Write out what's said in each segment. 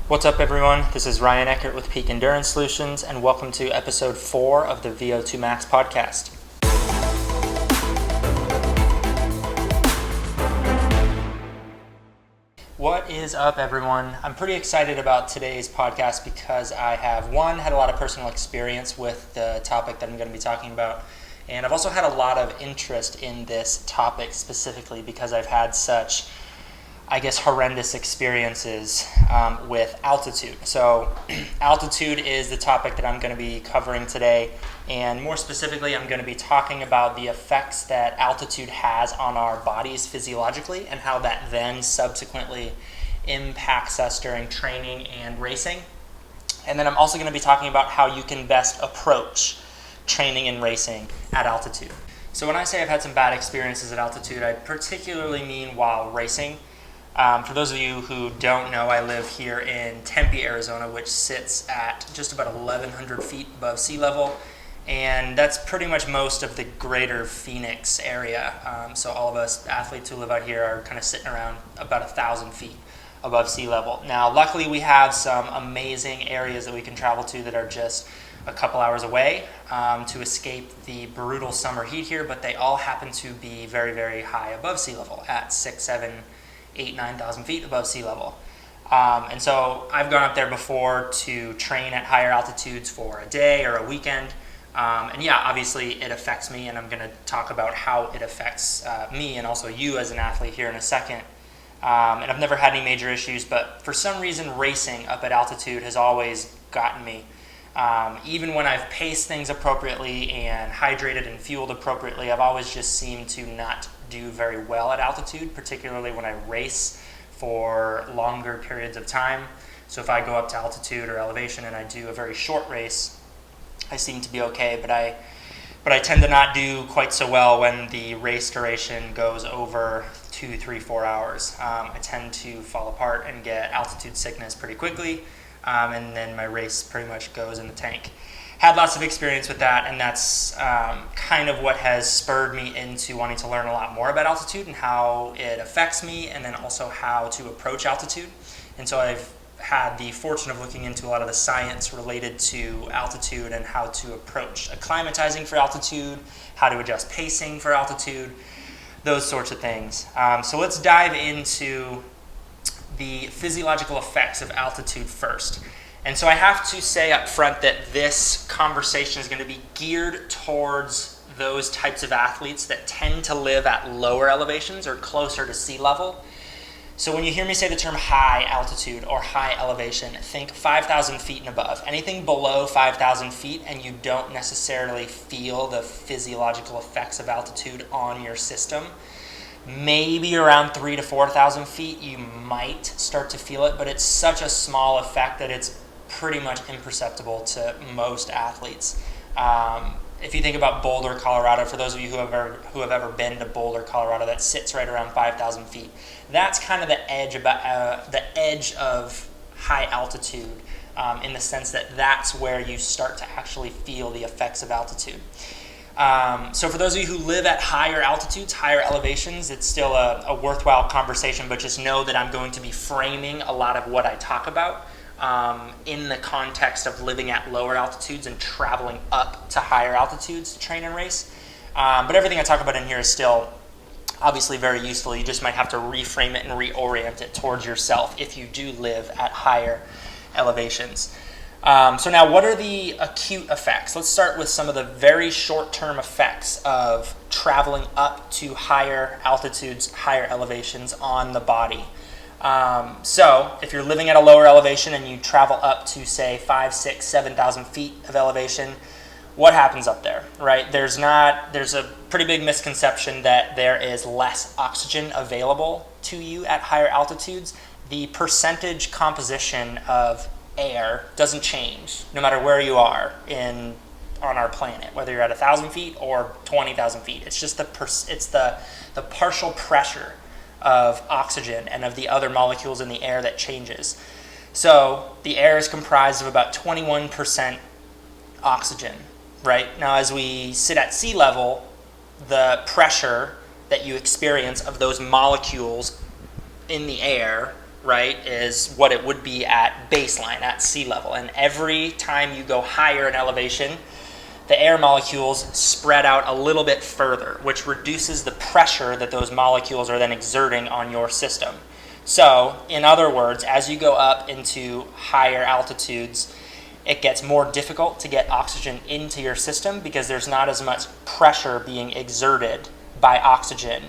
What's up, everyone? This is Ryan Eckert with Peak Endurance Solutions, and welcome to episode 4 of the VO2 Max podcast. What is up, everyone? I'm pretty excited about today's podcast because I have, had a lot of personal experience with the topic that I'm going to be talking about, and I've also had a lot of interest in this topic specifically because I've had such horrendous experiences with altitude. So altitude is the topic that I'm going to be covering today, and more specifically I'm going to be talking about the effects that altitude has on our bodies physiologically and how that then subsequently impacts us during training and racing. And then I'm also going to be talking about how you can best approach training and racing at altitude. So when I say I've had some bad experiences at altitude, I particularly mean while racing. For those of you who don't know, I live here in Tempe, Arizona, which sits at just about 1,100 feet above sea level, and that's pretty much most of the greater Phoenix area. So all of us athletes who live out here are kind of sitting around about 1,000 feet above sea level. Now, luckily, we have some amazing areas that we can travel to that are just a couple hours away to escape the brutal summer heat here, but they all happen to be very, very high above sea level at 6, 7, 8,000, 9,000 feet above sea level. And so I've gone up there before to train at higher altitudes for a day or a weekend. And yeah, obviously it affects me, and I'm going to talk about how it affects me and also you as an athlete here in a second. And I've never had any major issues, but for some reason racing up at altitude has always gotten me. Even when I've paced things appropriately and hydrated and fueled appropriately, I've always just seemed to not do very well at altitude, particularly when I race for longer periods of time. So if I go up to altitude or elevation and I do a very short race, I seem to be okay, but I tend to not do quite so well when the race duration goes over 2, 3, 4 hours. I tend to fall apart and get altitude sickness pretty quickly. And then my race pretty much goes in the tank. Had lots of experience with that, and that's kind of what has spurred me into wanting to learn a lot more about altitude and how it affects me, and then also how to approach altitude. And so I've had the fortune of looking into a lot of the science related to altitude and how to approach acclimatizing for altitude, how to adjust pacing for altitude, those sorts of things. So let's dive into the physiological effects of altitude first. And so I have to say up front that this conversation is going to be geared towards those types of athletes that tend to live at lower elevations or closer to sea level. So when you hear me say the term high altitude or high elevation, think 5,000 feet and above. Anything below 5,000 feet and you don't necessarily feel the physiological effects of altitude on your system, maybe around 3,000 to 4,000 feet, you might start to feel it, but it's such a small effect that it's pretty much imperceptible to most athletes. If you think about Boulder, Colorado, for those of you who have ever been to Boulder, Colorado, that sits right around 5,000 feet. That's kind of the edge of high altitude, in the sense that that's where you start to actually feel the effects of altitude. So for those of you who live at higher altitudes, higher elevations, it's still a worthwhile conversation, but just know that I'm going to be framing a lot of what I talk about in the context of living at lower altitudes and traveling up to higher altitudes to train and race. But everything I talk about in here is still obviously very useful. You just might have to reframe it and reorient it towards yourself if you do live at higher elevations. So now, what are the acute effects? Let's start with some of the very short-term effects of traveling up to higher altitudes, higher elevations on the body. So if you're living at a lower elevation and you travel up to, say, 5,000, 6,000, 7,000 feet of elevation, what happens up there, right? There's a pretty big misconception that there is less oxygen available to you at higher altitudes. The percentage composition of air doesn't change no matter where you are on our planet, whether you're at 1,000 feet or 20,000 feet. It's just the partial pressure of oxygen and of the other molecules in the air that changes. So the air is comprised of about 21% oxygen, right? Now, as we sit at sea level, the pressure that you experience of those molecules in the air right, is what it would be at baseline, at sea level. And every time you go higher in elevation, the air molecules spread out a little bit further, which reduces the pressure that those molecules are then exerting on your system. So, in other words, as you go up into higher altitudes, it gets more difficult to get oxygen into your system because there's not as much pressure being exerted by oxygen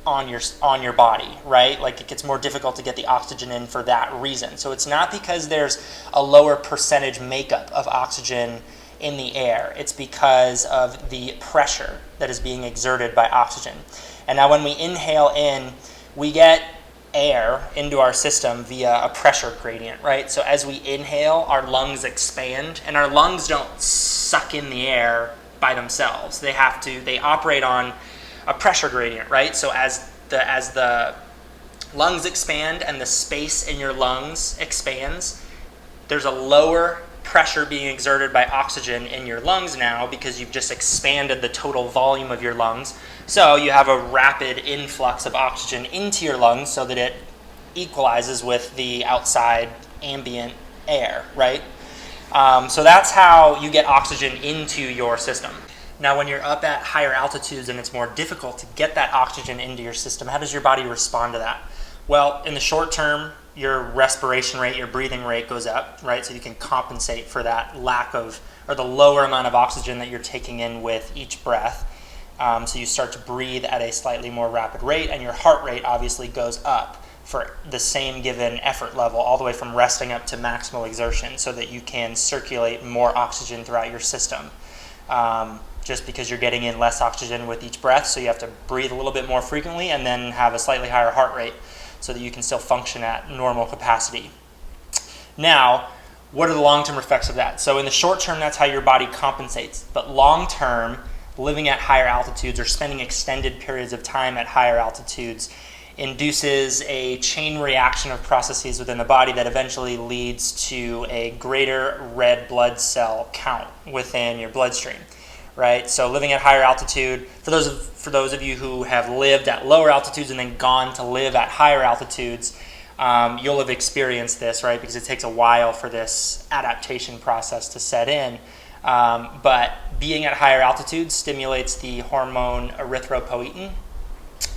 on your body, right? Like, it gets more difficult to get the oxygen in for that reason. So it's not because there's a lower percentage makeup of oxygen in the air. It's because of the pressure that is being exerted by oxygen. And now when we inhale in, we get air into our system via a pressure gradient, right? So as we inhale, our lungs expand, and our lungs don't suck in the air by themselves. They operate on a pressure gradient, right? So as the lungs expand and the space in your lungs expands, there's a lower pressure being exerted by oxygen in your lungs now because you've just expanded the total volume of your lungs. So you have a rapid influx of oxygen into your lungs so that it equalizes with the outside ambient air, right? So that's how you get oxygen into your system. Now, when you're up at higher altitudes and it's more difficult to get that oxygen into your system, how does your body respond to that? Well, in the short term, your respiration rate, your breathing rate goes up, right? So you can compensate for that lack of, or the lower amount of oxygen that you're taking in with each breath. So you start to breathe at a slightly more rapid rate, and your heart rate obviously goes up for the same given effort level, all the way from resting up to maximal exertion, so that you can circulate more oxygen throughout your system. Just because you're getting in less oxygen with each breath, so you have to breathe a little bit more frequently and then have a slightly higher heart rate, so that you can still function at normal capacity. Now, what are the long-term effects of that? So in the short term, that's how your body compensates. But long-term, living at higher altitudes or spending extended periods of time at higher altitudes induces a chain reaction of processes within the body that eventually leads to a greater red blood cell count within your bloodstream. Right? So living at higher altitude, for those of you who have lived at lower altitudes and then gone to live at higher altitudes, you'll have experienced this, right? Because it takes a while for this adaptation process to set in. But being at higher altitudes stimulates the hormone erythropoietin,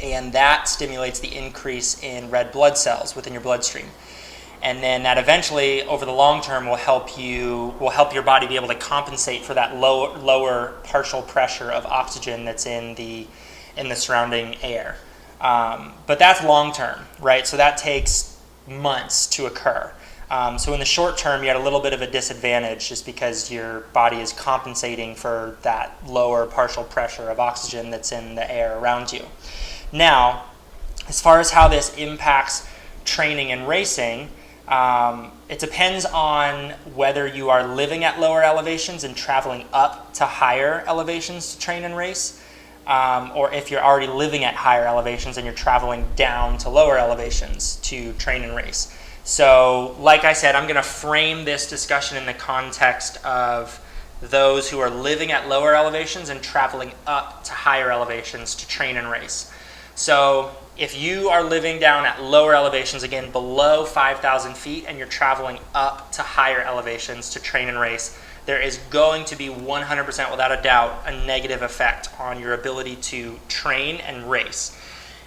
and that stimulates the increase in red blood cells within your bloodstream. And then that eventually, over the long term, will help your body be able to compensate for that lower partial pressure of oxygen that's in the surrounding air. But that's long term, right? So that takes months to occur. So in the short term, you're at a little bit of a disadvantage just because your body is compensating for that lower partial pressure of oxygen that's in the air around you. Now, as far as how this impacts training and racing, it depends on whether you are living at lower elevations and traveling up to higher elevations to train and race, or if you're already living at higher elevations and you're traveling down to lower elevations to train and race. So, like I said, I'm going to frame this discussion in the context of those who are living at lower elevations and traveling up to higher elevations to train and race. So, if you are living down at lower elevations, again, below 5,000 feet, and you're traveling up to higher elevations to train and race, there is going to be 100%, without a doubt, a negative effect on your ability to train and race.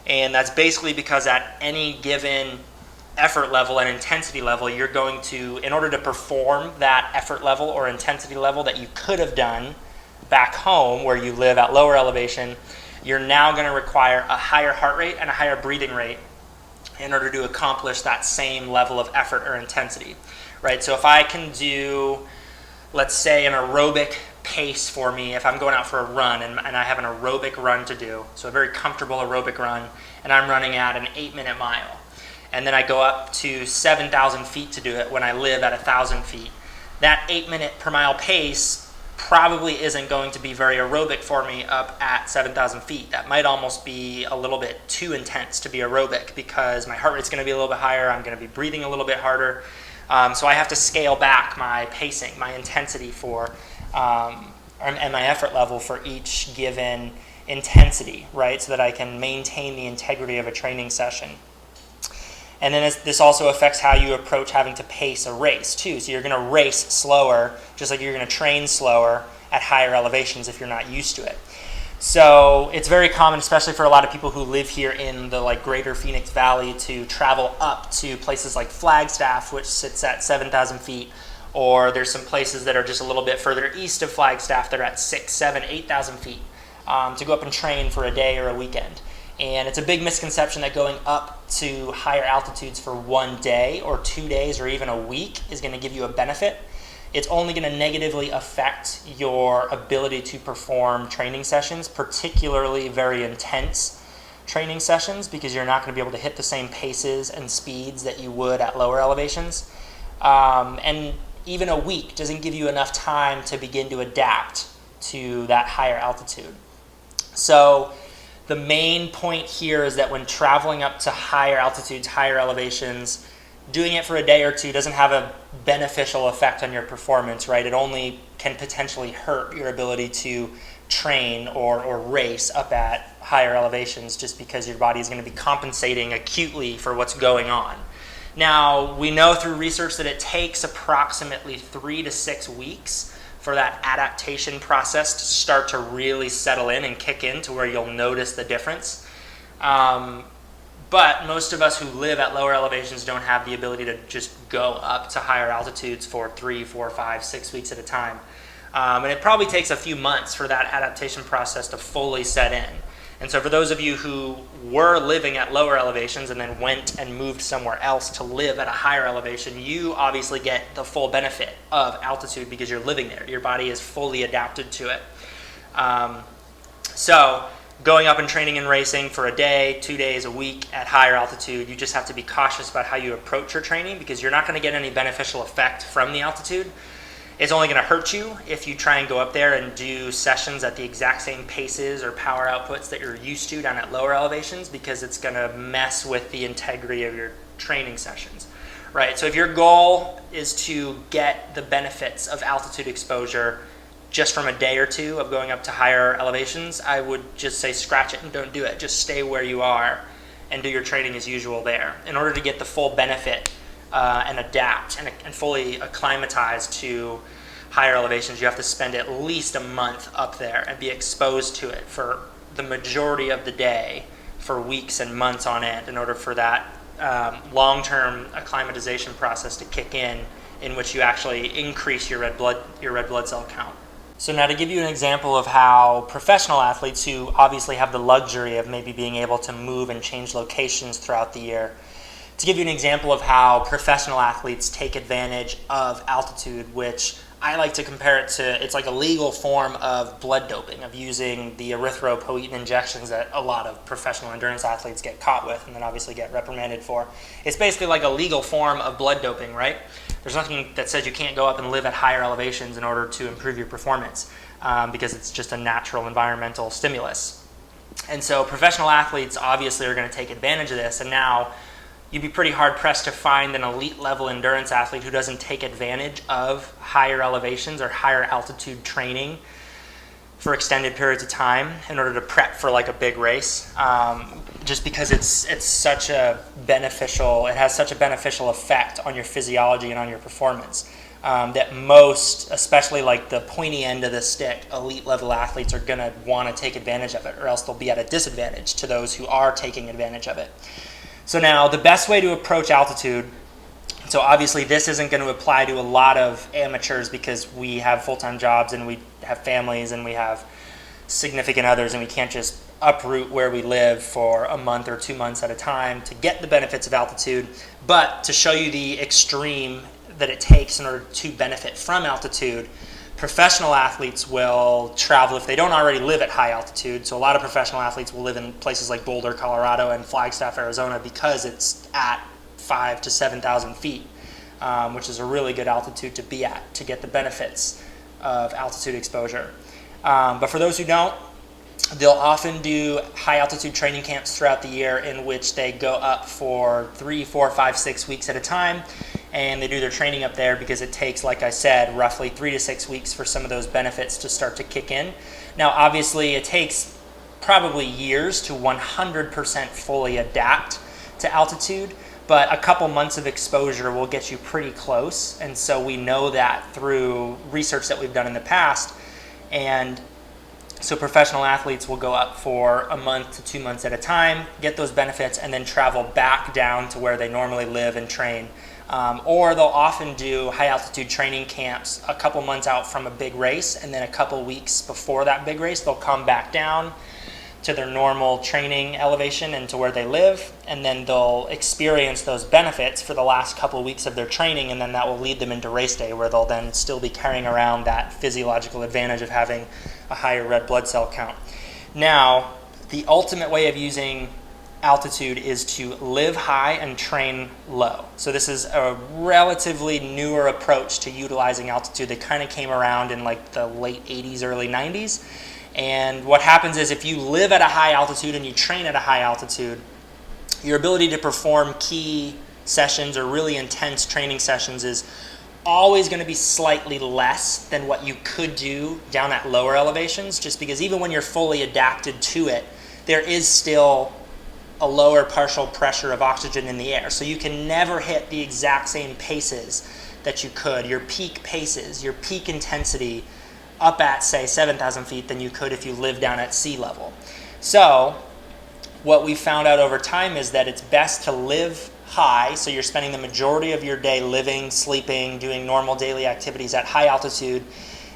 And that's basically because at any given effort level and intensity level, you're going to, in order to perform that effort level or intensity level that you could have done back home where you live at lower elevation, you're now going to require a higher heart rate and a higher breathing rate in order to accomplish that same level of effort or intensity, right? So if I can do, let's say, an aerobic pace for me, if I'm going out for a run and I have an aerobic run to do, so a very comfortable aerobic run, and I'm running at an 8-minute mile, and then I go up to 7,000 feet to do it when I live at 1,000 feet, that 8-minute per mile pace probably isn't going to be very aerobic for me up at 7,000 feet. That might almost be a little bit too intense to be aerobic because my heart rate's going to be a little bit higher, I'm going to be breathing a little bit harder. So I have to scale back my pacing, my intensity and my effort level for each given intensity, right? So that I can maintain the integrity of a training session. And then this also affects how you approach having to pace a race too. So you're going to race slower, just like you're going to train slower at higher elevations if you're not used to it. So it's very common, especially for a lot of people who live here in the greater Phoenix Valley, to travel up to places like Flagstaff, which sits at 7,000 feet, or there's some places that are just a little bit further east of Flagstaff that are at 6, 7, 8,000 feet to go up and train for a day or a weekend. And it's a big misconception that going up to higher altitudes for one day or 2 days or even a week is going to give you a benefit. It's only going to negatively affect your ability to perform training sessions, particularly very intense training sessions, because you're not going to be able to hit the same paces and speeds that you would at lower elevations. And even a week doesn't give you enough time to begin to adapt to that higher altitude. So the main point here is that when traveling up to higher altitudes, higher elevations, doing it for a day or two doesn't have a beneficial effect on your performance, right? It only can potentially hurt your ability to train or race up at higher elevations, just because your body is going to be compensating acutely for what's going on. Now, we know through research that it takes approximately 3 to 6 weeks for that adaptation process to start to really settle in and kick in to where you'll notice the difference. But most of us who live at lower elevations don't have the ability to just go up to higher altitudes for 3, 4, 5, 6 weeks at a time. And it probably takes a few months for that adaptation process to fully set in. And so for those of you who were living at lower elevations and then went and moved somewhere else to live at a higher elevation, you obviously get the full benefit of altitude because you're living there. Your body is fully adapted to it. So going up and training and racing for a day, 2 days, a week at higher altitude, you just have to be cautious about how you approach your training, because you're not going to get any beneficial effect from the altitude. It's only going to hurt you if you try and go up there and do sessions at the exact same paces or power outputs that you're used to down at lower elevations, because it's going to mess with the integrity of your training sessions, right? So if your goal is to get the benefits of altitude exposure just from a day or two of going up to higher elevations, I would just say scratch it and don't do it. Just stay where you are and do your training as usual there. In order to get the full benefit and adapt and fully acclimatize to higher elevations, you have to spend at least a month up there and be exposed to it for the majority of the day for weeks and months on end in order for that long-term acclimatization process to kick in which you actually increase your red blood cell count. So now to give you an example of how professional athletes, who obviously have the luxury of maybe being able to move and change locations throughout the year, to give you an example of how professional athletes take advantage of altitude, which I like to compare it to, it's like a legal form of blood doping, of using the erythropoietin injections that a lot of professional endurance athletes get caught with and then obviously get reprimanded for. It's basically like a legal form of blood doping, right? There's nothing that says you can't go up and live at higher elevations in order to improve your performance, because it's just a natural environmental stimulus. And so professional athletes obviously are going to take advantage of this, and now you'd be pretty hard-pressed to find an elite-level endurance athlete who doesn't take advantage of higher elevations or higher altitude training for extended periods of time in order to prep for like a big race, just because it's such a beneficial, it has such a beneficial effect on your physiology and on your performance, that most, especially like the pointy end of the stick, elite-level athletes are going to want to take advantage of it, or else they'll be at a disadvantage to those who are taking advantage of it. So now the best way to approach altitude, so obviously this isn't going to apply to a lot of amateurs because we have full-time jobs and we have families and we have significant others, and we can't just uproot where we live for a month or 2 months at a time to get the benefits of altitude. But to show you the extreme that it takes in order to benefit from altitude, professional athletes will travel if they don't already live at high altitude. So a lot of professional athletes will live in places like Boulder, Colorado, and Flagstaff, Arizona, because it's at 5,000 to 7,000 feet, which is a really good altitude to be at to get the benefits of altitude exposure. But for those who don't, they'll often do high altitude training camps throughout the year in which they go up for 3, 4, 5, 6 weeks at a time. And they do their training up there because it takes, like I said, roughly 3 to 6 weeks for some of those benefits to start to kick in. Now, obviously, it takes probably years to 100% fully adapt to altitude, but a couple months of exposure will get you pretty close. And so we know that through research that we've done in the past. And so professional athletes will go up for a month to 2 months at a time, get those benefits, and then travel back down to where they normally live and train. Or they'll often do high altitude training camps a couple months out from a big race, and then a couple weeks before that big race, they'll come back down to their normal training elevation and to where they live, and then they'll experience those benefits for the last couple of weeks of their training, and then that will lead them into race day, where they'll then still be carrying around that physiological advantage of having a higher red blood cell count. Now, the ultimate way of using altitude is to live high and train low. So this is a relatively newer approach to utilizing altitude that kind of came around in like the late 80s, early 90s. And what happens is if you live at a high altitude and you train at a high altitude, your ability to perform key sessions or really intense training sessions is always going to be slightly less than what you could do down at lower elevations, just because even when you're fully adapted to it, there is still a lower partial pressure of oxygen in the air. So you can never hit the exact same paces that you could, your peak paces, your peak intensity up at, say, 7,000 feet than you could if you lived down at sea level. So what we found out over time is that it's best to live high, so you're spending the majority of your day living, sleeping, doing normal daily activities at high altitude,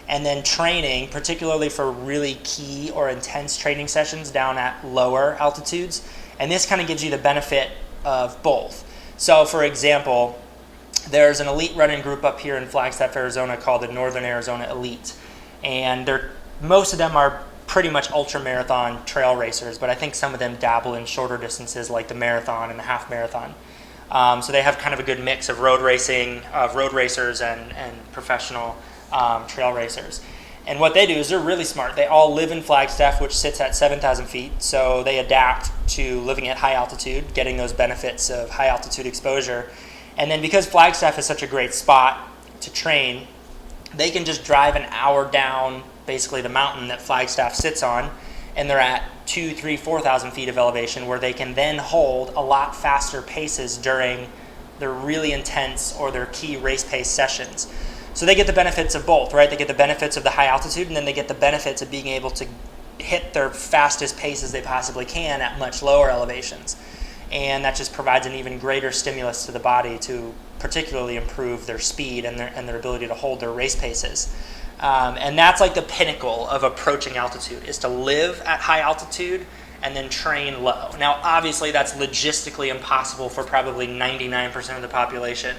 and then training, particularly for really key or intense training sessions down at lower altitudes. And this kind of gives you the benefit of both. So for example, there's an elite running group up here in Flagstaff, Arizona called the Northern Arizona Elite. And most of them are pretty much ultra-marathon trail racers, but I think some of them dabble in shorter distances like the marathon and the half marathon. So they have kind of a good mix of road racers and professional trail racers. And what they do is they're really smart. They all live in Flagstaff, which sits at 7,000 feet, so they adapt to living at high altitude, getting those benefits of high altitude exposure. And then because Flagstaff is such a great spot to train, they can just drive an hour down basically the mountain that Flagstaff sits on, and they're at 2,000, 3,000, 4,000 feet of elevation, where they can then hold a lot faster paces during their really intense or their key race pace sessions. So they get the benefits of both, right? They get the benefits of the high altitude, and then they get the benefits of being able to hit their fastest paces they possibly can at much lower elevations. And that just provides an even greater stimulus to the body to particularly improve their speed and their ability to hold their race paces. And that's like the pinnacle of approaching altitude, is to live at high altitude and then train low. Now, obviously, that's logistically impossible for probably 99% of the population.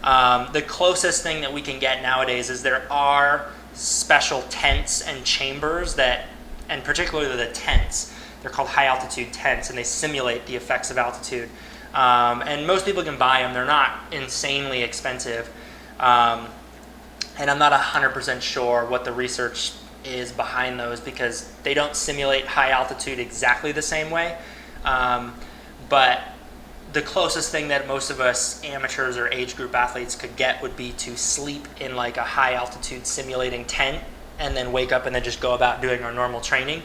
The closest thing that we can get nowadays is there are special tents and chambers and particularly the tents, they're called high altitude tents, and they simulate the effects of altitude. And most people can buy them. They're not insanely expensive. And I'm not 100% sure what the research is behind those, because they don't simulate high altitude exactly the same way. But the closest thing that most of us amateurs or age group athletes could get would be to sleep in like a high altitude simulating tent and then wake up and then just go about doing our normal training.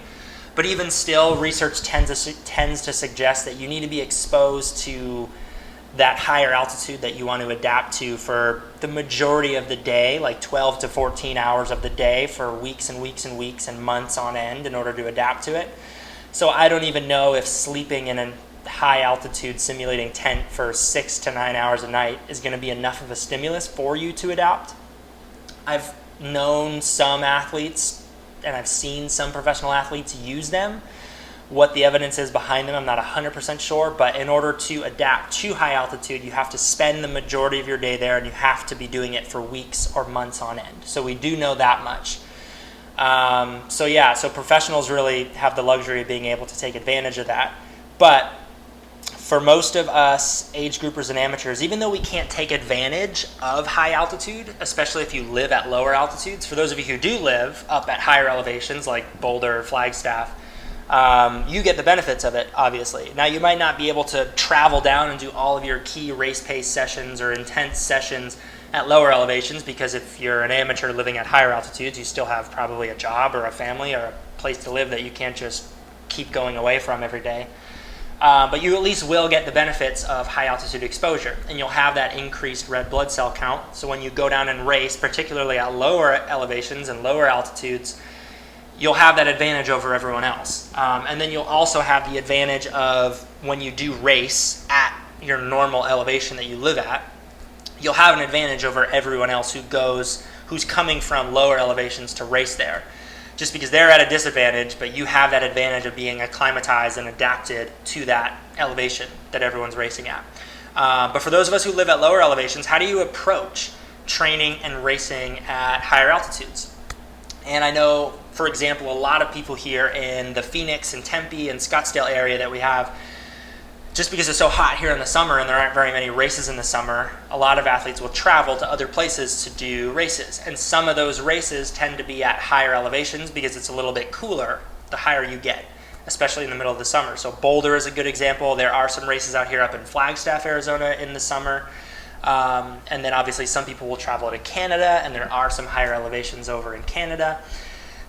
But even still, research tends to suggest that you need to be exposed to that higher altitude that you want to adapt to for the majority of the day, like 12 to 14 hours of the day for weeks and weeks and weeks and months on end in order to adapt to it. So I don't even know if sleeping in a high altitude simulating tent for 6 to 9 hours a night is going to be enough of a stimulus for you to adapt. I've known some athletes and I've seen some professional athletes use them. What the evidence is behind them, I'm not 100% sure, but in order to adapt to high altitude, you have to spend the majority of your day there, and you have to be doing it for weeks or months on end. So we do know that much. So professionals really have the luxury of being able to take advantage of that. But for most of us age groupers and amateurs, even though we can't take advantage of high altitude, especially if you live at lower altitudes, for those of you who do live up at higher elevations like Boulder or Flagstaff, you get the benefits of it, obviously. Now, you might not be able to travel down and do all of your key race pace sessions or intense sessions at lower elevations, because if you're an amateur living at higher altitudes, you still have probably a job or a family or a place to live that you can't just keep going away from every day. But you at least will get the benefits of high altitude exposure, and you'll have that increased red blood cell count. So when you go down and race, particularly at lower elevations and lower altitudes, you'll have that advantage over everyone else. And then you'll also have the advantage of when you do race at your normal elevation that you live at, you'll have an advantage over everyone else who's coming from lower elevations to race there. Just because they're at a disadvantage, but you have that advantage of being acclimatized and adapted to that elevation that everyone's racing at. But for those of us who live at lower elevations, how do you approach training and racing at higher altitudes? And I know, for example, a lot of people here in the Phoenix and Tempe and Scottsdale area that we have, just because it's so hot here in the summer and there aren't very many races in the summer, a lot of athletes will travel to other places to do races. And some of those races tend to be at higher elevations because it's a little bit cooler the higher you get, especially in the middle of the summer. So Boulder is a good example. There are some races out here up in Flagstaff, Arizona in the summer. And then obviously some people will travel to Canada, and there are some higher elevations over in Canada.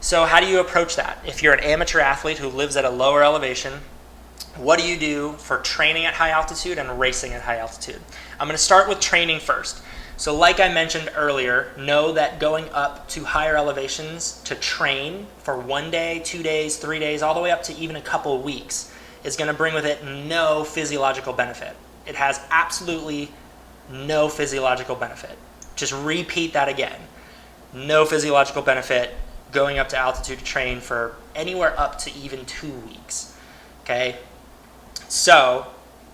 So how do you approach that? If you're an amateur athlete who lives at a lower elevation, what do you do for training at high altitude and racing at high altitude? I'm going to start with training first. So like I mentioned earlier, know that going up to higher elevations to train for 1 day, 2 days, 3 days, all the way up to even a couple of weeks is going to bring with it no physiological benefit. It has absolutely no physiological benefit. Just repeat that again. No physiological benefit going up to altitude to train for anywhere up to even 2 weeks. Okay? So,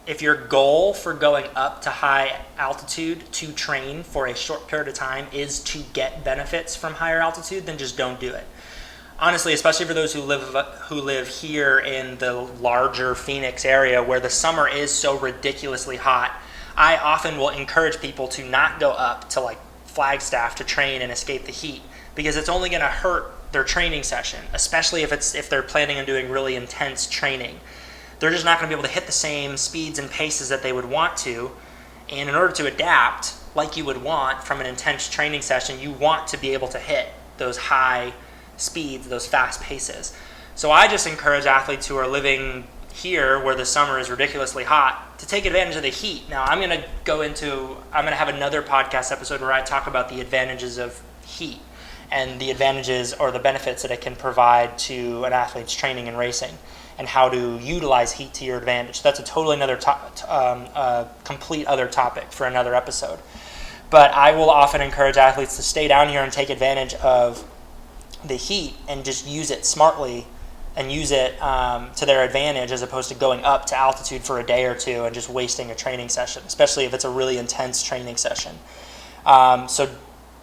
if your goal for going up to high altitude to train for a short period of time is to get benefits from higher altitude, then just don't do it. Honestly, especially for those who live here in the larger Phoenix area where the summer is so ridiculously hot, I often will encourage people to not go up to like Flagstaff to train and escape the heat, because it's only going to hurt their training session, especially if they're planning on doing really intense training. They're just not going to be able to hit the same speeds and paces that they would want to. And in order to adapt like you would want from an intense training session, you want to be able to hit those high speeds, those fast paces. So I just encourage athletes who are living here where the summer is ridiculously hot to take advantage of the heat. Now I'm going to have another podcast episode where I talk about the advantages of heat and the advantages or the benefits that it can provide to an athlete's training and racing, and how to utilize heat to your advantage. That's a totally another complete other topic for another episode. But I will often encourage athletes to stay down here and take advantage of the heat and just use it smartly and use it to their advantage, as opposed to going up to altitude for a day or two and just wasting a training session, especially if it's a really intense training session. So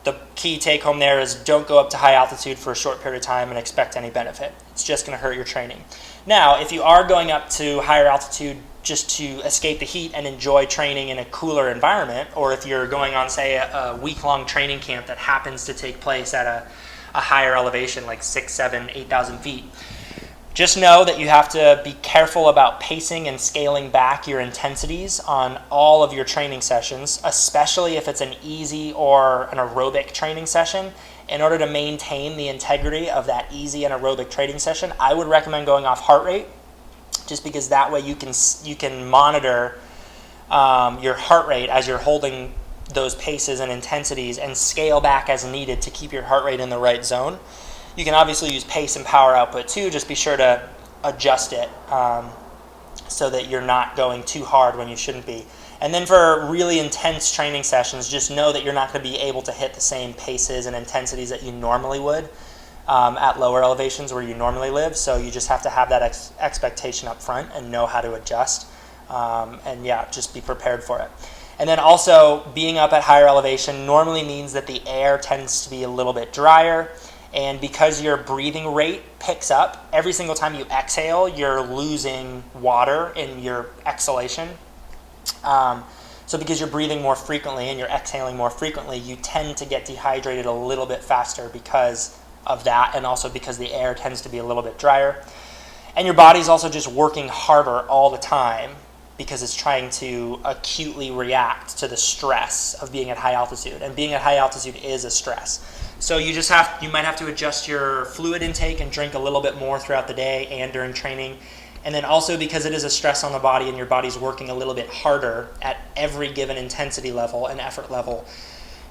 the key take home there is don't go up to high altitude for a short period of time and expect any benefit. It's just going to hurt your training. Now, if you are going up to higher altitude just to escape the heat and enjoy training in a cooler environment, or if you're going on, say, a week-long training camp that happens to take place at a higher elevation, like 6,000, 7,000, 8,000 feet, just know that you have to be careful about pacing and scaling back your intensities on all of your training sessions, especially if it's an easy or an aerobic training session. In order to maintain the integrity of that easy and aerobic training session, I would recommend going off heart rate, just because that way you can monitor your heart rate as you're holding those paces and intensities, and scale back as needed to keep your heart rate in the right zone. You can obviously use pace and power output too. Just be sure to adjust it so that you're not going too hard when you shouldn't be. And then for really intense training sessions, just know that you're not going to be able to hit the same paces and intensities that you normally would at lower elevations where you normally live. So you just have to have that expectation up front and know how to adjust. And yeah, just be prepared for it. And then also, being up at higher elevation normally means that the air tends to be a little bit drier. And because your breathing rate picks up, every single time you exhale, you're losing water in your exhalation. So because you're breathing more frequently and you're exhaling more frequently, you tend to get dehydrated a little bit faster because of that, and also because the air tends to be a little bit drier. And your body's also just working harder all the time because it's trying to acutely react to the stress of being at high altitude. And being at high altitude is a stress. So you might have to adjust your fluid intake and drink a little bit more throughout the day and during training. And then also because it is a stress on the body and your body's working a little bit harder at every given intensity level and effort level,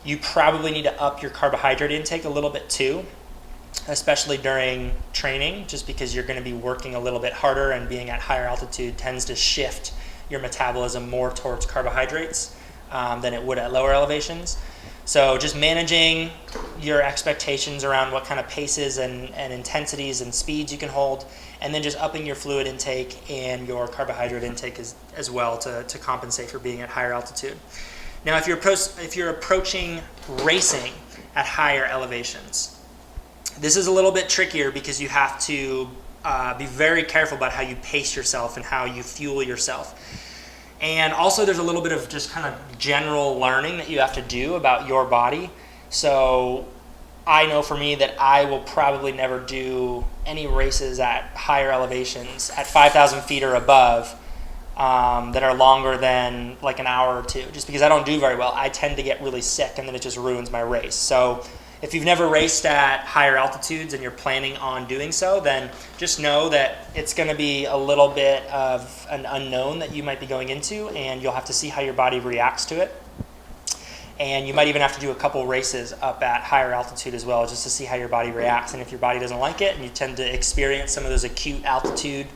you probably need to up your carbohydrate intake a little bit too, especially during training, just because you're going to be working a little bit harder, and being at higher altitude tends to shift your metabolism more towards carbohydrates than it would at lower elevations. So just managing your expectations around what kind of paces and intensities and speeds you can hold, and then just upping your fluid intake and your carbohydrate intake as well to compensate for being at higher altitude. Now, if you're approaching racing at higher elevations, this is a little bit trickier because you have to be very careful about how you pace yourself and how you fuel yourself. And also there's a little bit of just kind of general learning that you have to do about your body. So I know for me that I will probably never do any races at higher elevations at 5,000 feet or above that are longer than like an hour or two, just because I don't do very well. I tend to get really sick and then it just ruins my race. So if you've never raced at higher altitudes and you're planning on doing so, then just know that it's going to be a little bit of an unknown that you might be going into, and you'll have to see how your body reacts to it. And you might even have to do a couple races up at higher altitude as well, just to see how your body reacts. And if your body doesn't like it and you tend to experience some of those acute altitude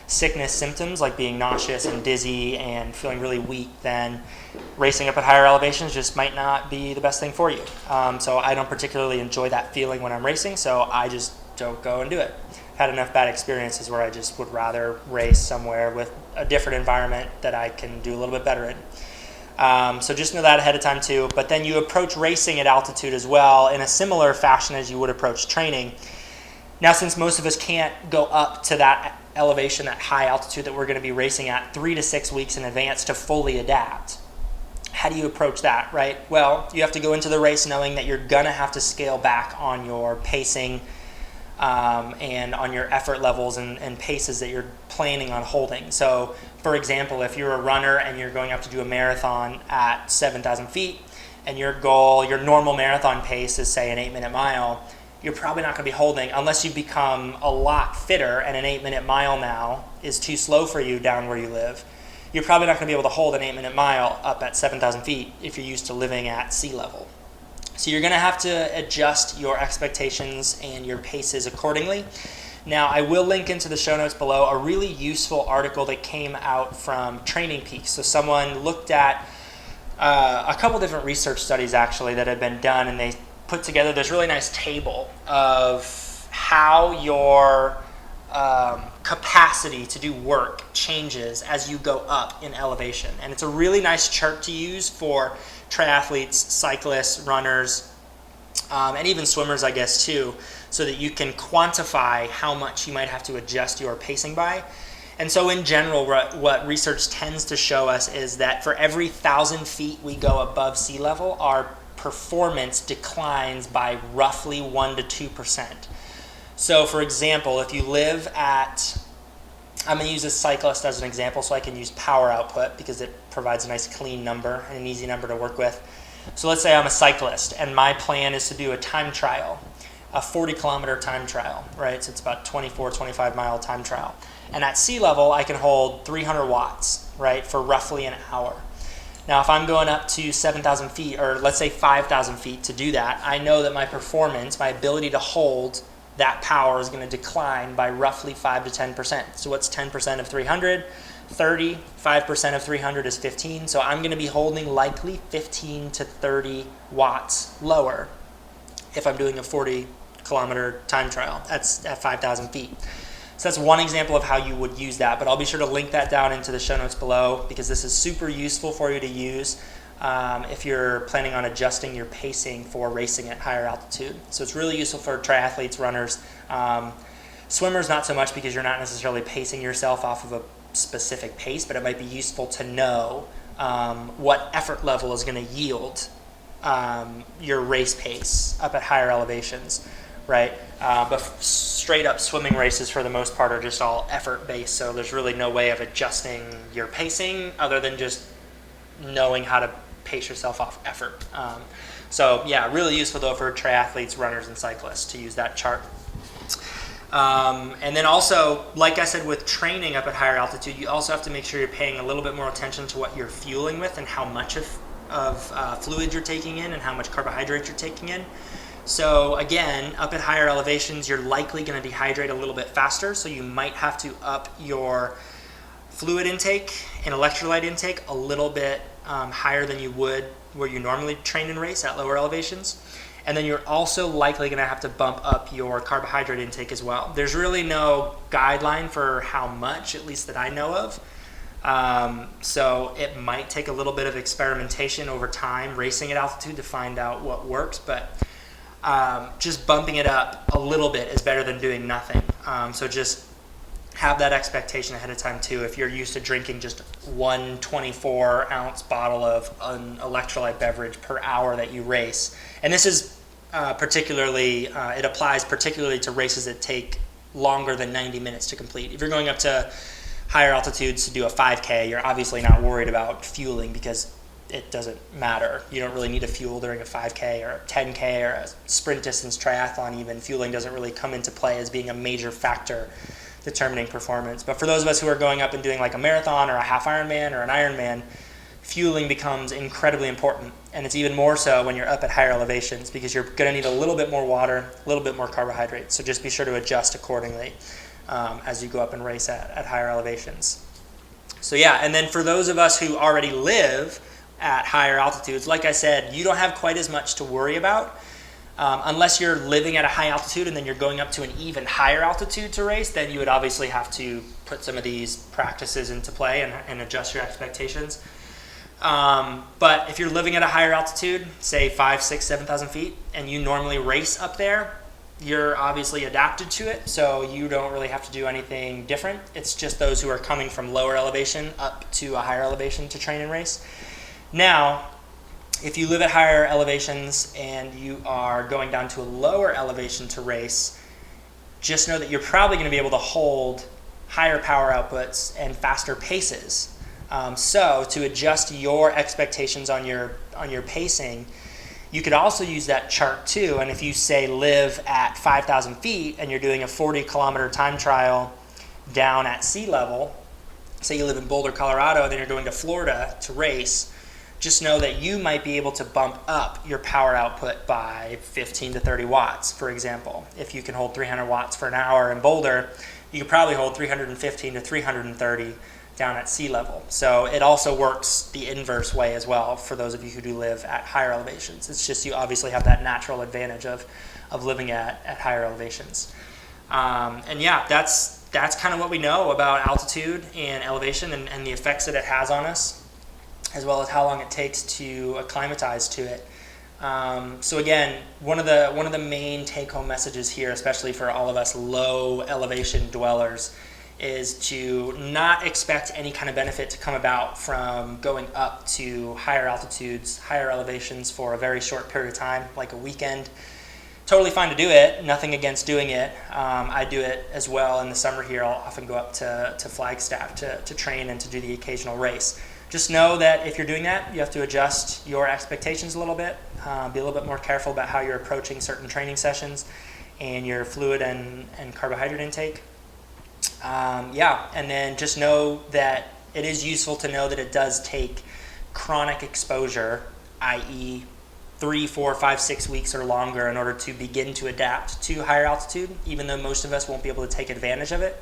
sickness symptoms like being nauseous and dizzy and feeling really weak, then racing up at higher elevations just might not be the best thing for you. So I don't particularly enjoy that feeling when I'm racing, so I just don't go and do it. I've had enough bad experiences where I just would rather race somewhere with a different environment that I can do a little bit better in. So just know that ahead of time too. But then you approach racing at altitude as well in a similar fashion as you would approach training. Now, since most of us can't go up to that elevation, that high altitude that we're going to be racing at 3 to 6 weeks in advance to fully adapt, how do you approach that, right? Well, you have to go into the race knowing that you're going to have to scale back on your pacing and on your effort levels and paces that you're planning on holding. So, for example, if you're a runner and you're going up to do a marathon at 7,000 feet and your goal, your normal marathon pace is, say, an 8-minute mile, you're probably not going to be holding, unless you become a lot fitter and an 8-minute mile now is too slow for you down where you live, you're probably not going to be able to hold an 8-minute mile up at 7,000 feet if you're used to living at sea level. So you're going to have to adjust your expectations and your paces accordingly. Now, I will link into the show notes below a really useful article that came out from Training Peaks. So someone looked at a couple different research studies actually that had been done, and they put together this really nice table of how your capacity to do work changes as you go up in elevation. And it's a really nice chart to use for triathletes, cyclists, runners, and even swimmers, I guess, too, so that you can quantify how much you might have to adjust your pacing by. And so in general, what research tends to show us is that for every 1,000 feet we go above sea level, our performance declines by roughly 1% to 2%. So for example, if you live at, I'm going to use a cyclist as an example so I can use power output because it provides a nice clean number and an easy number to work with. So let's say I'm a cyclist and my plan is to do a time trial, a 40-kilometer time trial, right? So it's about 24, 25-mile time trial. And at sea level, I can hold 300 watts, right, for roughly an hour. Now, if I'm going up to 7,000 feet, or let's say 5,000 feet to do that, I know that my performance, my ability to hold that power is going to decline by roughly 5 to 10%. So what's 10% of 300? 30. 5% of 300 is 15. So I'm going to be holding likely 15 to 30 watts lower if I'm doing a 40-kilometer time trial. That's at 5,000 feet. So that's one example of how you would use that, but I'll be sure to link that down into the show notes below because this is super useful for you to use if you're planning on adjusting your pacing for racing at higher altitude. So it's really useful for triathletes, runners, swimmers not so much because you're not necessarily pacing yourself off of a specific pace, but it might be useful to know what effort level is going to yield your race pace up at higher elevations. Right, but straight up swimming races for the most part are just all effort based, so there's really no way of adjusting your pacing other than just knowing how to pace yourself off effort. So yeah, really useful though for triathletes, runners, and cyclists to use that chart. And then also, like I said, with training up at higher altitude, you also have to make sure you're paying a little bit more attention to what you're fueling with and how much of fluid you're taking in and how much carbohydrate you're taking in. So again, up at higher elevations, you're likely going to dehydrate a little bit faster, so you might have to up your fluid intake and electrolyte intake a little bit higher than you would where you normally train and race at lower elevations. And then you're also likely going to have to bump up your carbohydrate intake as well. There's really no guideline for how much, at least that I know of. So it might take a little bit of experimentation over time, racing at altitude, to find out what works. But just bumping it up a little bit is better than doing nothing. So just have that expectation ahead of time too. If you're used to drinking just one 24-ounce bottle of an electrolyte beverage per hour that you race, and this is it applies particularly to races that take longer than 90 minutes to complete. If you're going up to higher altitudes to do a 5K, you're obviously not worried about fueling because it doesn't matter. You don't really need to fuel during a 5K or a 10K or a sprint distance triathlon even. Fueling doesn't really come into play as being a major factor determining performance. But for those of us who are going up and doing like a marathon or a half Ironman or an Ironman, fueling becomes incredibly important. And it's even more so when you're up at higher elevations because you're going to need a little bit more water, a little bit more carbohydrates. So just be sure to adjust accordingly as you go up and race at higher elevations. So yeah, and then for those of us who already live at higher altitudes, like I said, you don't have quite as much to worry about. Unless you're living at a high altitude and then you're going up to an even higher altitude to race, then you would obviously have to put some of these practices into play and adjust your expectations. But if you're living at a higher altitude, say 5, 6, 7,000 feet, and you normally race up there, you're obviously adapted to it, so you don't really have to do anything different. It's just those who are coming from lower elevation up to a higher elevation to train and race. Now, if you live at higher elevations and you are going down to a lower elevation to race, just know that you're probably going to be able to hold higher power outputs and faster paces. So to adjust your expectations on your pacing, you could also use that chart too. And if you say live at 5,000 feet and you're doing a 40-kilometer time trial down at sea level, say you live in Boulder, Colorado, and then you're going to Florida to race, just know that you might be able to bump up your power output by 15 to 30 watts, for example. If you can hold 300 watts for an hour in Boulder, you could probably hold 315 to 330 down at sea level. So it also works the inverse way as well for those of you who do live at higher elevations. It's just you obviously have that natural advantage of living at higher elevations. And yeah, that's kind of what we know about altitude and elevation and the effects that it has on us, as well as how long it takes to acclimatize to it. So again, one of the main take-home messages here, especially for all of us low elevation dwellers, is to not expect any kind of benefit to come about from going up to higher altitudes, higher elevations for a very short period of time, like a weekend. Totally fine to do it, nothing against doing it. I do it as well in the summer here. I'll often go up to Flagstaff to train and to do the occasional race. Just know that if you're doing that, you have to adjust your expectations a little bit, be a little bit more careful about how you're approaching certain training sessions and your fluid and carbohydrate intake. And then just know that it is useful to know that it does take chronic exposure, i.e. 3, 4, 5, 6 weeks or longer in order to begin to adapt to higher altitude, even though most of us won't be able to take advantage of it.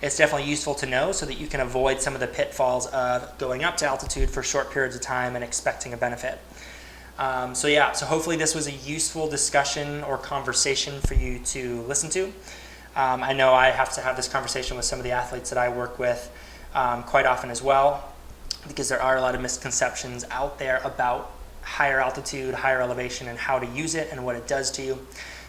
It's definitely useful to know so that you can avoid some of the pitfalls of going up to altitude for short periods of time and expecting a benefit. So hopefully this was a useful discussion or conversation for you to listen to. I know I have to have this conversation with some of the athletes that I work with quite often as well, because there are a lot of misconceptions out there about higher altitude, higher elevation, and how to use it and what it does to you.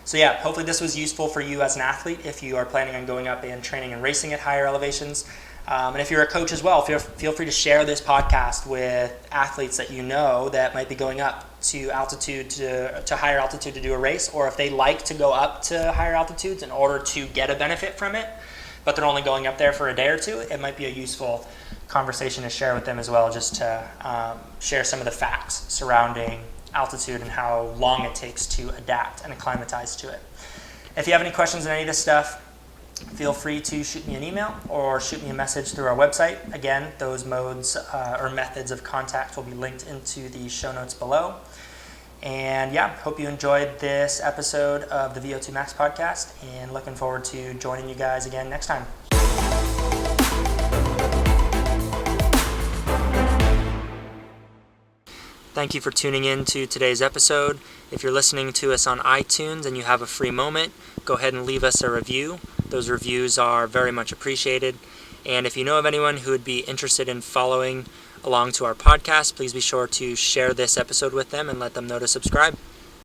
So yeah, hopefully this was useful for you as an athlete if you are planning on going up and training and racing at higher elevations. And if you're a coach as well, feel free to share this podcast with athletes that you know that might be going up to altitude, to higher altitude to do a race, or if they like to go up to higher altitudes in order to get a benefit from it, but they're only going up there for a day or two, it might be a useful conversation to share with them as well, just to share some of the facts surrounding altitude and how long it takes to adapt and acclimatize to it. If you have any questions on any of this stuff, feel free to shoot me an email or shoot me a message through our website. Again, those modes or methods of contact will be linked into the show notes below. And yeah, hope you enjoyed this episode of the VO2 Max podcast, and looking forward to joining you guys again next time. Thank you for tuning in to today's episode. If you're listening to us on iTunes and you have a free moment, go ahead and leave us a review. Those reviews are very much appreciated. And if you know of anyone who would be interested in following along to our podcast, please be sure to share this episode with them and let them know to subscribe.